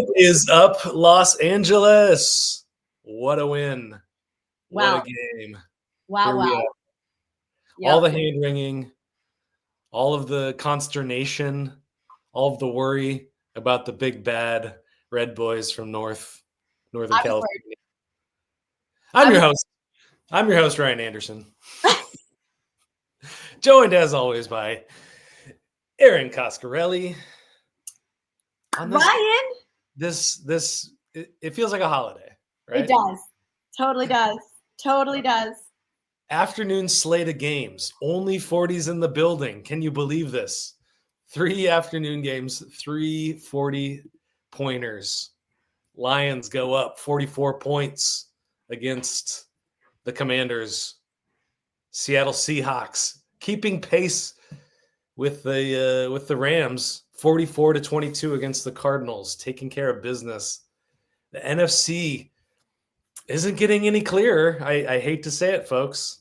What is up, Los Angeles? What a win. Wow. What a game. Wow, Here we wow. are. Yep. All the hand wringing, all of the consternation, all of the worry about the big bad Red Boys from Northern California. I'm your host, Ryan Anderson. Joined as always by Aaron Coscarelli. Ryan? It feels like a holiday, right? It does. Totally does. Totally does. Afternoon slate of games. Only 40s in the building. Can you believe this? 3 afternoon games, 3 40-pointers. Lions go up 44 points against the Commanders. Seattle Seahawks keeping pace with the Rams, 44-22 against the Cardinals, taking care of business. The NFC isn't getting any clearer. I hate to say it, folks.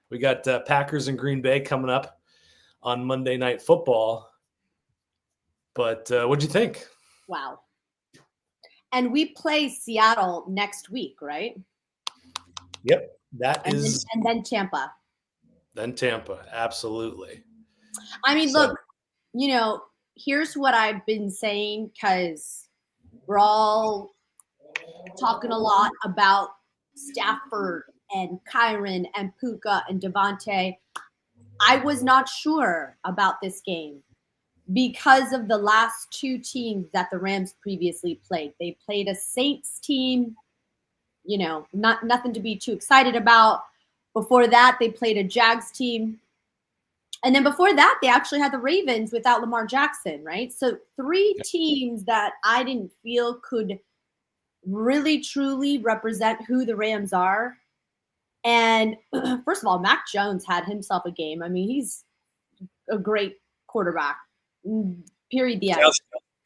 We got Packers and Green Bay coming up on Monday Night Football. But what'd you think? Wow. And we play Seattle next week, right? Yep. And then Tampa. Then Tampa, absolutely. I mean, look, here's what I've been saying, because we're all talking a lot about Stafford and Kyron and Puka and Devontae. I was not sure about this game because of the last two teams that the Rams previously played. They played a Saints team, nothing to be too excited about. Before that, they played a Jags team. And then before that, they actually had the Ravens without Lamar Jackson, right? So 3 teams that I didn't feel could really, truly represent who the Rams are. And first of all, Mac Jones had himself a game. I mean, he's a great quarterback. Period. The end.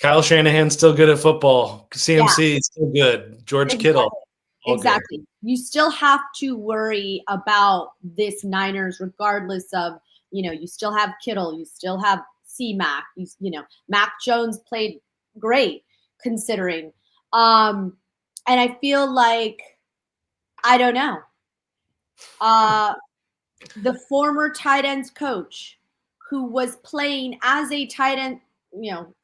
Kyle Shanahan's still good at football. CMC still good. George Kittle. Exactly. Good. You still have to worry about this Niners, regardless of, you still have Kittle, you still have C-Mac, Mac Jones played great considering. And I feel like, I don't know, the former tight ends coach who was playing as a tight end,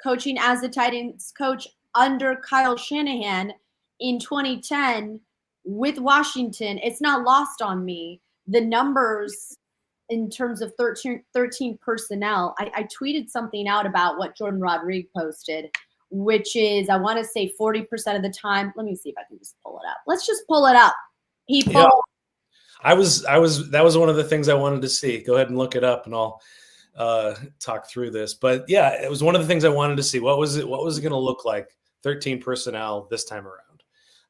coaching as a tight ends coach under Kyle Shanahan in 2010 with Washington, it's not lost on me. The numbers in terms of 13 personnel, I tweeted something out about what Jordan Rodriguez posted, which is, I want to say 40% of the time. Let me see if I can just pull it up. Let's just pull it up. People. Yeah. That was one of the things I wanted to see. Go ahead and look it up and I'll talk through this. But yeah, it was one of the things I wanted to see. What was it going to look like? 13 personnel this time around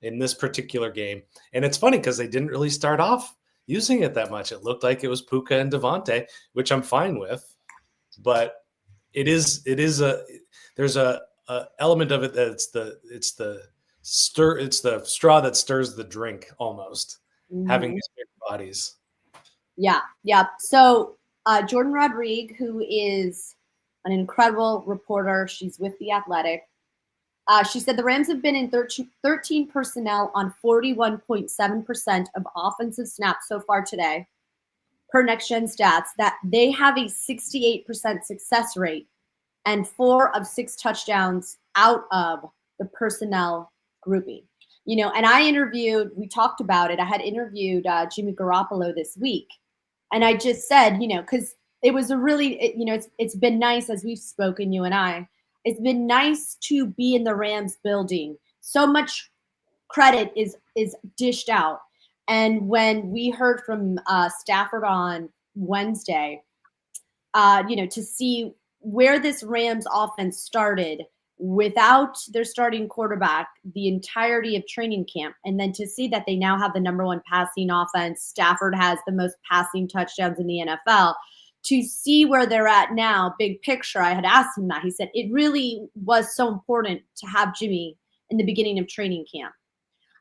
in this particular game. And it's funny because they didn't really start off using it that much. It looked like it was Puka and Devontae, which I'm fine with, but there's a element of it that it's the straw that stirs the drink almost, having these big bodies. Yeah. So Jordan Rodriguez, who is an incredible reporter, she's with The Athletic. She said the Rams have been in 13 personnel on 41.7% of offensive snaps so far today, per Next Gen Stats, that they have a 68% success rate and 4 of 6 touchdowns out of the personnel grouping. And we talked about it. I had interviewed Jimmy Garoppolo this week. And I just said, because it was it's been nice as we've spoken, you and I. It's been nice to be in the Rams building. So much credit is dished out. And when we heard from Stafford on Wednesday, to see where this Rams offense started without their starting quarterback the entirety of training camp, and then to see that they now have the number 1 passing offense. Stafford has the most passing touchdowns in the NFL. To see where they're at now, big picture, I had asked him that. He said it really was so important to have Jimmy in the beginning of training camp.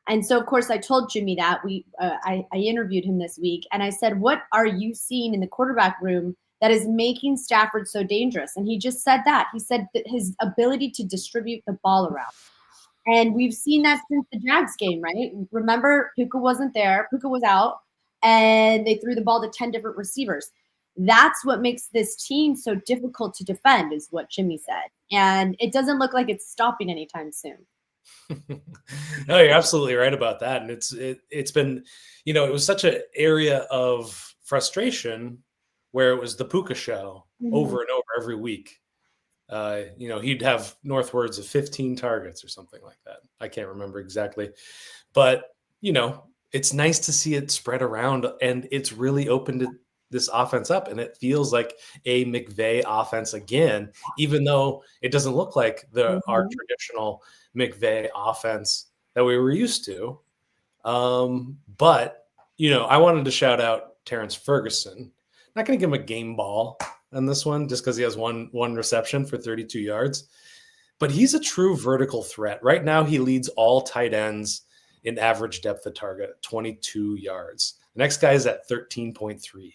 And so, of course, I told Jimmy that. I interviewed him this week, and I said, what are you seeing in the quarterback room that is making Stafford so dangerous? And he just said that. He said that his ability to distribute the ball around. And we've seen that since the Jags game, right? Remember, Puka wasn't there. Puka was out, and they threw the ball to 10 different receivers. That's what makes this team so difficult to defend, is what Jimmy said. And it doesn't look like it's stopping anytime soon. No, you're absolutely right about that. And it's been, it was such an area of frustration where it was the Puka show over and over every week. He'd have northwards of 15 targets or something like that. I can't remember exactly, but it's nice to see it spread around, and it's really opened this offense up, and it feels like a McVay offense again, even though it doesn't look like our traditional McVay offense that we were used to. But I wanted to shout out Terrence Ferguson. Not going to give him a game ball on this one just because he has one reception for 32 yards. But he's a true vertical threat. Right now, he leads all tight ends in average depth of target, 22 yards. The next guy is at 13.3.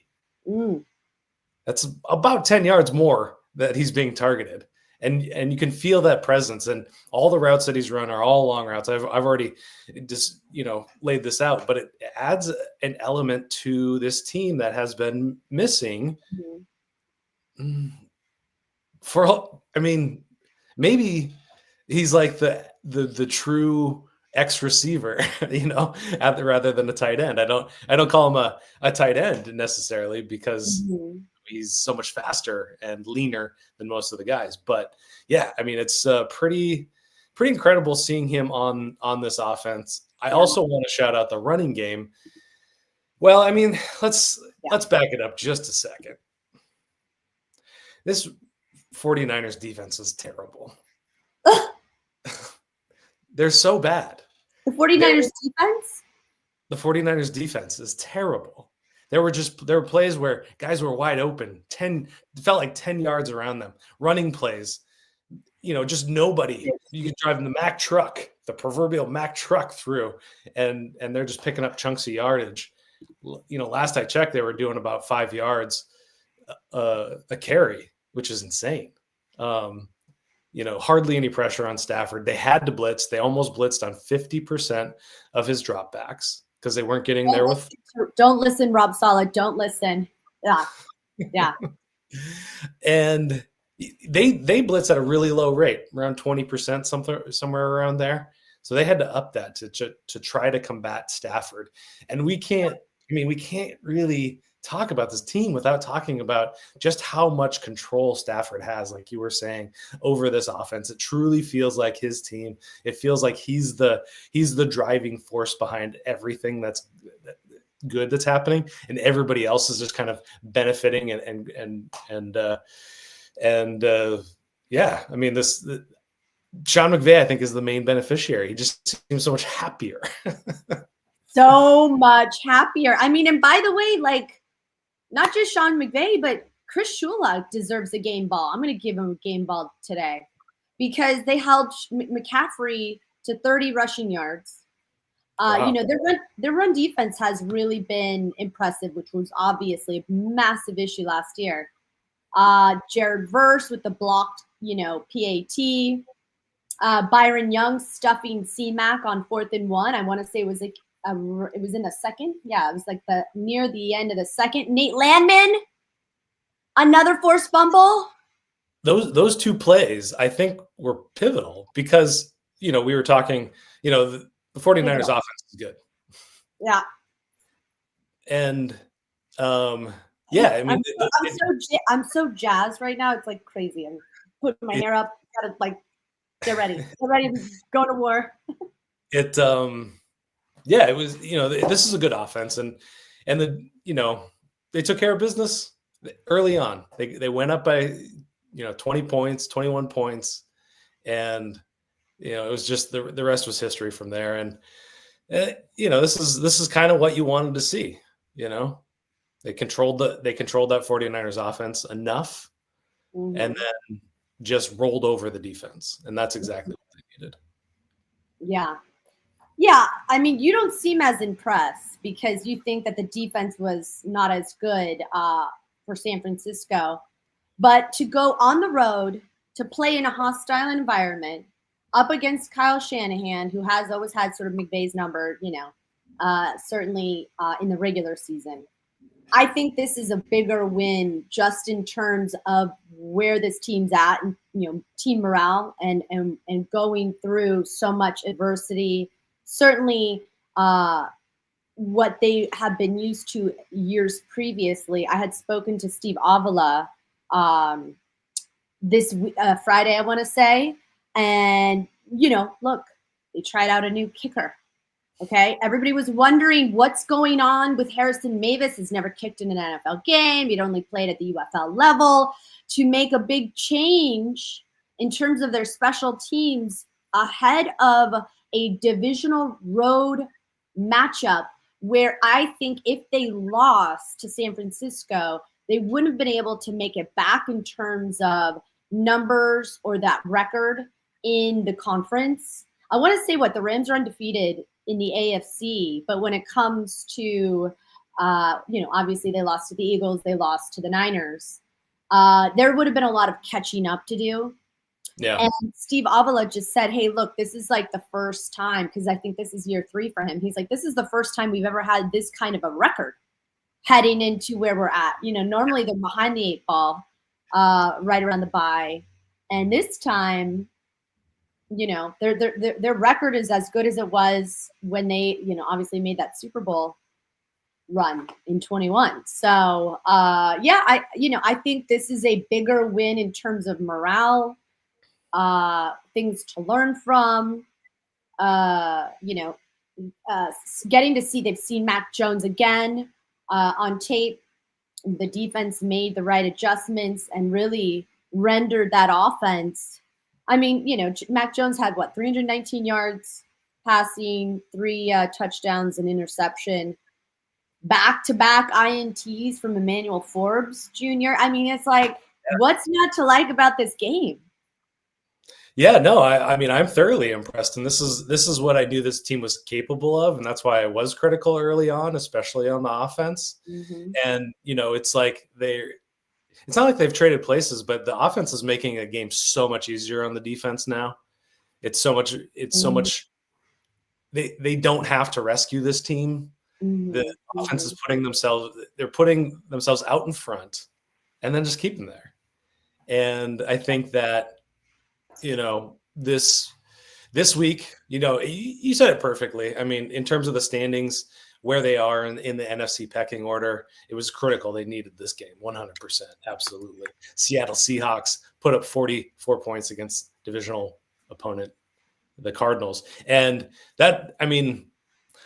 That's about 10 yards more that he's being targeted. And you can feel that presence. And all the routes that he's run are all long routes. I've already just, laid this out, but it adds an element to this team that has been missing maybe he's like the true X receiver, rather than a tight end. I don't call him a tight end necessarily because he's so much faster and leaner than most of the guys. But yeah, it's pretty incredible seeing him on this offense. I also want to shout out the running game. Well, let's back it up just a second. This 49ers defense is terrible. They're so bad. The 49ers defense? The 49ers defense is terrible. There were plays where guys were wide open, it felt like 10 yards around them, running plays, just nobody. You could drive the Mack truck, the proverbial Mack truck through, and they're just picking up chunks of yardage. Last I checked, they were doing about 5 yards a carry, which is insane. Hardly any pressure on Stafford. They had to blitz. They almost blitzed on 50% of his dropbacks because they weren't getting there with. Don't listen, Rob Saleh. Don't listen. Yeah. And they blitz at a really low rate, around 20%, somewhere around there. So they had to up that to try to combat Stafford. And we can't really talk about this team without talking about just how much control Stafford has, like you were saying, over this offense. It truly feels like his team. It feels like he's the driving force behind everything that's good that's happening, and everybody else is just kind of benefiting Sean McVay, I think, is the main beneficiary. He just seems so much happier. So much happier. And by the way, not just Sean McVay, but Chris Shula deserves a game ball. I'm going to give him a game ball today because they held McCaffrey to 30 rushing yards. Wow. Their run defense has really been impressive, which was obviously a massive issue last year. Jared Verse with the blocked, PAT. Byron Young stuffing C-Mac on 4th and 1. I want to say it was it was in the second. Yeah, it was near the end of the second. Nate Landman, another forced fumble. Those two plays, I think, were pivotal because, we were talking, the 49ers offense is good. Yeah. And, I'm so jazzed right now. It's like crazy. I'm putting my hair up. Gotta get ready. Get ready to go to war. It was, this is a good offense, and they took care of business early on. They went up by 20 points, 21 points, and it was just the rest was history from there. And this is kind of what you wanted to see. They controlled that 49ers offense enough, and then just rolled over the defense, and that's exactly what they needed. Yeah. Yeah, you don't seem as impressed because you think that the defense was not as good for San Francisco. But to go on the road, to play in a hostile environment, up against Kyle Shanahan, who has always had sort of McVay's number, certainly in the regular season. I think this is a bigger win just in terms of where this team's at and, team morale and going through so much adversity. Certainly what they have been used to years previously. I had spoken to Steve Avila this Friday, I want to say. And, look, they tried out a new kicker. Okay. Everybody was wondering what's going on with Harrison Mavis. He's never kicked in an NFL game. He'd only played at the UFL level. To make a big change in terms of their special teams ahead of a divisional road matchup where I think if they lost to San Francisco, they wouldn't have been able to make it back in terms of numbers or that record in the conference. I want to say the Rams are undefeated in the AFC, but when it comes to, obviously they lost to the Eagles, they lost to the Niners. There would have been a lot of catching up to do. Yeah. And Steve Avila just said, hey, look, this is like the first time, because I think this is year 3 for him. He's like, this is the first time we've ever had this kind of a record heading into where we're at. Normally they're behind the 8 ball, right around the bye. And this time, their record is as good as it was when they, obviously made that Super Bowl run in 21. So, I think this is a bigger win in terms of morale, things to learn from, getting to see, they've seen Mac Jones again on tape. The defense made the right adjustments and really rendered that offense. I mean, Mac Jones had 319 yards passing, 3 touchdowns and interception, back-to-back INTs from Emmanuel Forbes Jr. I mean, it's like, what's not to like about this game? Yeah, no, I mean, I'm thoroughly impressed, and this is what I knew this team was capable of, and that's why I was critical early on, especially on the offense. Mm-hmm. And it's like it's not like they've traded places, but the offense is making a game so much easier on the defense now. It's so much. They don't have to rescue this team. Mm-hmm. The offense is putting themselves out in front, and then just keep them there. And I think that this week, you said it perfectly. I mean, in terms of the standings, where they are in the NFC pecking order, it was critical. They needed this game 100%. Absolutely. Seattle Seahawks put up 44 points against divisional opponent, the Cardinals. And that, I mean,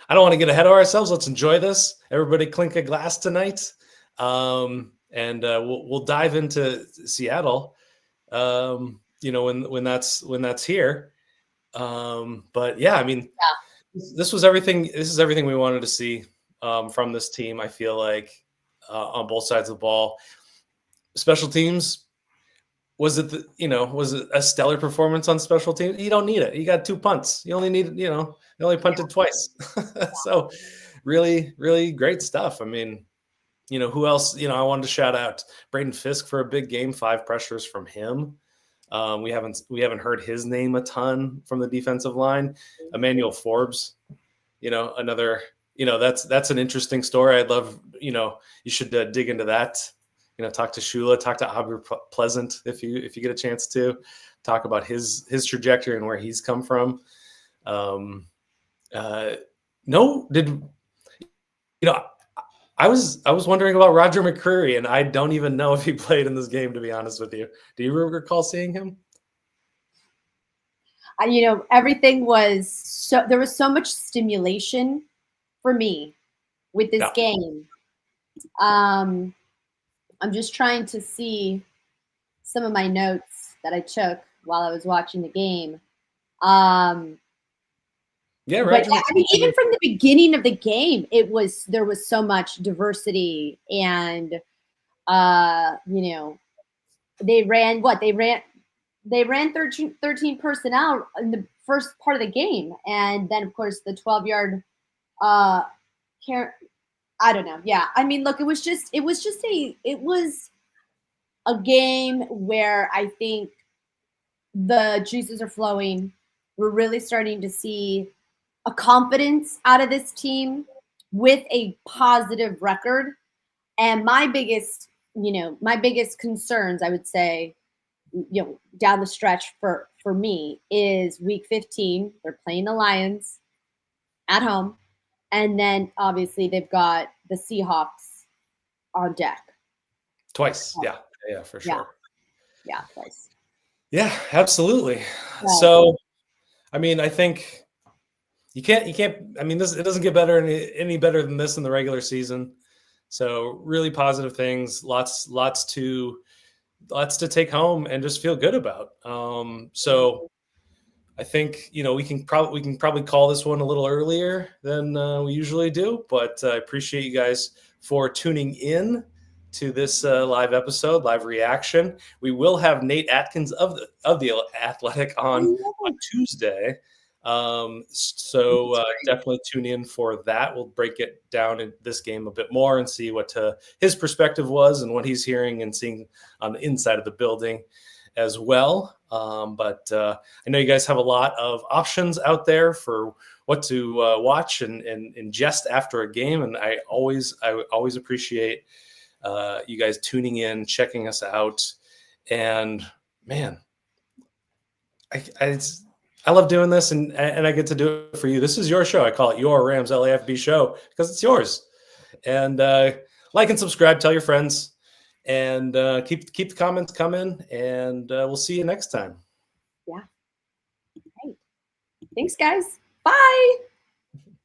I don't want to get ahead of ourselves. Let's enjoy this. Everybody clink a glass tonight. And we'll dive into Seattle, when that's here. But yeah, I mean, this is everything we wanted to see from this team. I feel like on both sides of the ball. Special teams, was it a stellar performance on special teams? You don't need it. You got 2 punts. You only need, they only punted twice. So really, really great stuff. I mean, who else? I wanted to shout out Braden Fisk for a big game, 5 pressures from him. We haven't heard his name a ton from the defensive line. Emmanuel Forbes, another, that's an interesting story. I'd love, you should dig into that. Talk to Shula, talk to Aubrey Pleasant if you get a chance to talk about his trajectory and where he's come from. I was wondering about Roger McCreary, and I don't even know if he played in this game, to be honest with you. Do you recall seeing him? Everything was there was so much stimulation for me with this game. I'm just trying to see some of my notes that I took while I was watching the game. Yeah, right. But, I mean, even from the beginning of the game, there was so much diversity, and they ran 13 personnel in the first part of the game, and then of course the 12-yard. I don't know. Yeah, I mean, look, it was a game where I think the juices are flowing We're really starting to see a confidence out of this team with a positive record. And my biggest concerns, I would say, down the stretch for me is week 15. They're playing the Lions at home. And then obviously they've got the Seahawks on deck. Twice. Yeah. Yeah, for sure. Yeah, twice. Yeah, absolutely. Right. So, I mean, I think you can't, I mean, it doesn't get better any better than this in the regular season. So really positive things, lots to take home and just feel good about. So I think, we can probably call this one a little earlier than we usually do, but I appreciate you guys for tuning in to this live episode, live reaction. We will have Nate Atkins of the Athletic on Tuesday. So definitely tune in for that. We'll break it down in this game a bit more and see what his perspective was and what he's hearing and seeing on the inside of the building as well. But I know you guys have a lot of options out there for what to watch and ingest after a game. And I always appreciate you guys tuning in, checking us out. And man, I love doing this and I get to do it for you. This is your show. I call it your Rams LAFB show because it's yours. And like and subscribe, tell your friends, and keep the comments coming. And we'll see you next time. Yeah. Great. Thanks, guys. Bye.